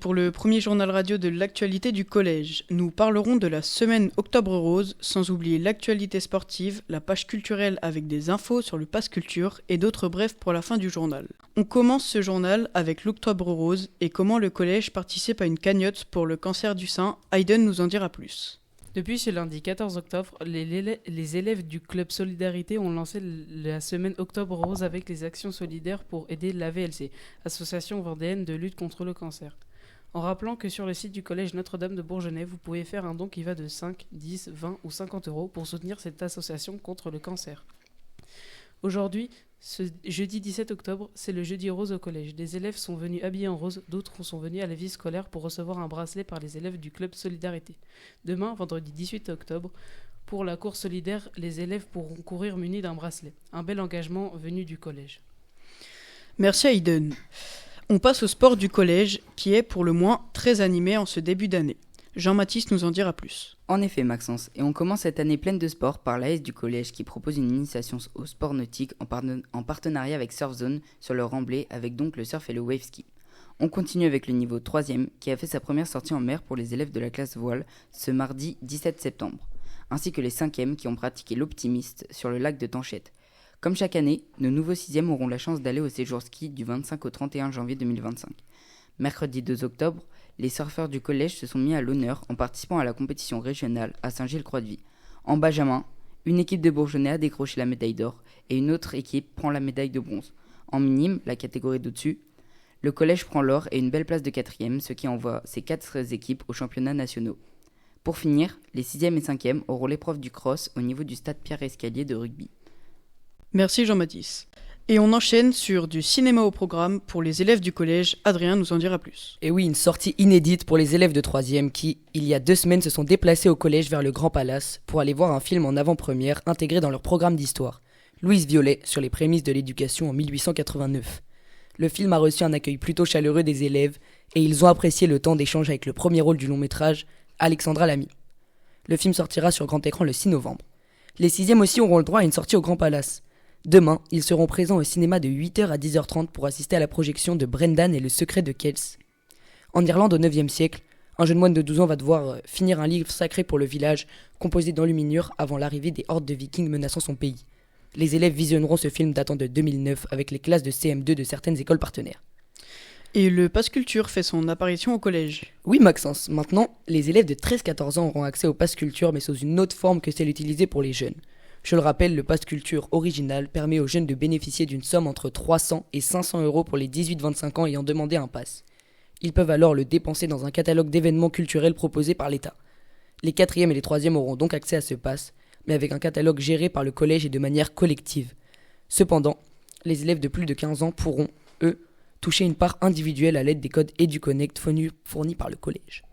pour le premier journal radio de l'actualité du collège. Nous parlerons de la semaine Octobre Rose, sans oublier l'actualité sportive, la page culturelle avec des infos sur le pass culture et d'autres brefs pour la fin du journal. On commence ce journal avec l'Octobre Rose et comment le collège participe à une cagnotte pour le cancer du sein. Hayden nous en dira plus. Depuis ce lundi 14 octobre, les élèves du Club Solidarité ont lancé la semaine Octobre Rose avec les actions solidaires pour aider l'AVLC, Association vendéenne de lutte contre le cancer. En rappelant que sur le site du collège Notre-Dame de Bourgenais, vous pouvez faire un don qui va de 5, 10, 20 ou 50 euros pour soutenir cette association contre le cancer. Aujourd'hui, ce jeudi 17 octobre, c'est le jeudi rose au collège. Des élèves sont venus habillés en rose, d'autres sont venus à la vie scolaire pour recevoir un bracelet par les élèves du club Solidarité. Demain, vendredi 18 octobre, pour la course solidaire, les élèves pourront courir munis d'un bracelet. Un bel engagement venu du collège. Merci Hayden. On passe au sport du collège, qui est pour le moins très animé en ce début d'année. Jean-Baptiste nous en dira plus. En effet, Maxence, et on commence cette année pleine de sport par l'AS du collège qui propose une initiation au sport nautique en partenariat avec Surfzone sur le Remblai avec donc le surf et le wave ski. On continue avec le niveau 3e qui a fait sa première sortie en mer pour les élèves de la classe voile ce mardi 17 septembre, ainsi que les 5e qui ont pratiqué l'optimiste sur le lac de Tanchette. Comme chaque année, nos nouveaux 6e auront la chance d'aller au séjour ski du 25 au 31 janvier 2025. Mercredi 2 octobre, les surfeurs du collège se sont mis à l'honneur en participant à la compétition régionale à Saint-Gilles-Croix-de-Vie. En benjamin, une équipe de Bourgenais a décroché la médaille d'or et une autre équipe prend la médaille de bronze. En minime, la catégorie d'au-dessus, le collège prend l'or et une belle place de 4e, ce qui envoie ces 4 équipes aux championnats nationaux. Pour finir, les 6e et 5e auront l'épreuve du cross au niveau du stade Pierre-Escalier de rugby. Merci Jean-Baptiste. Et on enchaîne sur du cinéma au programme pour les élèves du collège. Adrien nous en dira plus. Et oui, une sortie inédite pour les élèves de 3e qui, il y a 2 semaines, se sont déplacés au collège vers le Grand Palace pour aller voir un film en avant-première intégré dans leur programme d'histoire. Louise Violet sur les prémices de l'éducation en 1889. Le film a reçu un accueil plutôt chaleureux des élèves et ils ont apprécié le temps d'échange avec le premier rôle du long métrage, Alexandra Lamy. Le film sortira sur grand écran le 6 novembre. Les 6e aussi auront le droit à une sortie au Grand Palace. Demain, ils seront présents au cinéma de 8h à 10h30 pour assister à la projection de Brendan et le secret de Kells. En Irlande au 9e siècle, un jeune moine de 12 ans va devoir finir un livre sacré pour le village, composé d'enluminure avant l'arrivée des hordes de vikings menaçant son pays. Les élèves visionneront ce film datant de 2009 avec les classes de CM2 de certaines écoles partenaires. Et le pass culture fait son apparition au collège. Oui Maxence, maintenant, les élèves de 13-14 ans auront accès au pass culture mais sous une autre forme que celle utilisée pour les jeunes. Je le rappelle, le pass culture original permet aux jeunes de bénéficier d'une somme entre 300 et 500 euros pour les 18-25 ans ayant demandé un pass. Ils peuvent alors le dépenser dans un catalogue d'événements culturels proposé par l'État. Les 4e et les 3e auront donc accès à ce pass, mais avec un catalogue géré par le collège et de manière collective. Cependant, les élèves de plus de 15 ans pourront, eux, toucher une part individuelle à l'aide des codes EduConnect fournis par le collège.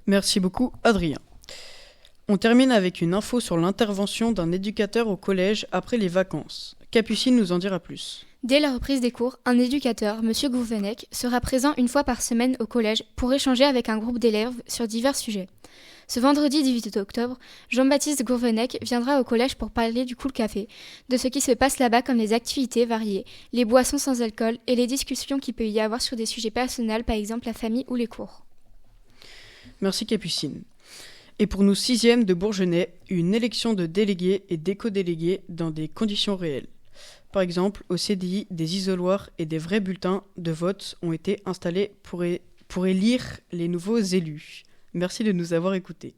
Merci beaucoup Adrien. On termine avec une info sur l'intervention d'un éducateur au collège après les vacances. Capucine nous en dira plus. Dès la reprise des cours, un éducateur, M. Gourvenec, sera présent une fois par semaine au collège pour échanger avec un groupe d'élèves sur divers sujets. Ce vendredi 18 octobre, Jean-Baptiste Gourvenec viendra au collège pour parler du Cool Café, de ce qui se passe là-bas comme les activités variées, les boissons sans alcool et les discussions qu'il peut y avoir sur des sujets personnels, par exemple la famille ou les cours. Merci Capucine. Et pour nous 6e de Bourgenais, une élection de délégués et d'éco-délégués dans des conditions réelles. Par exemple, au CDI, des isoloirs et des vrais bulletins de vote ont été installés pour élire les nouveaux élus. Merci de nous avoir écoutés.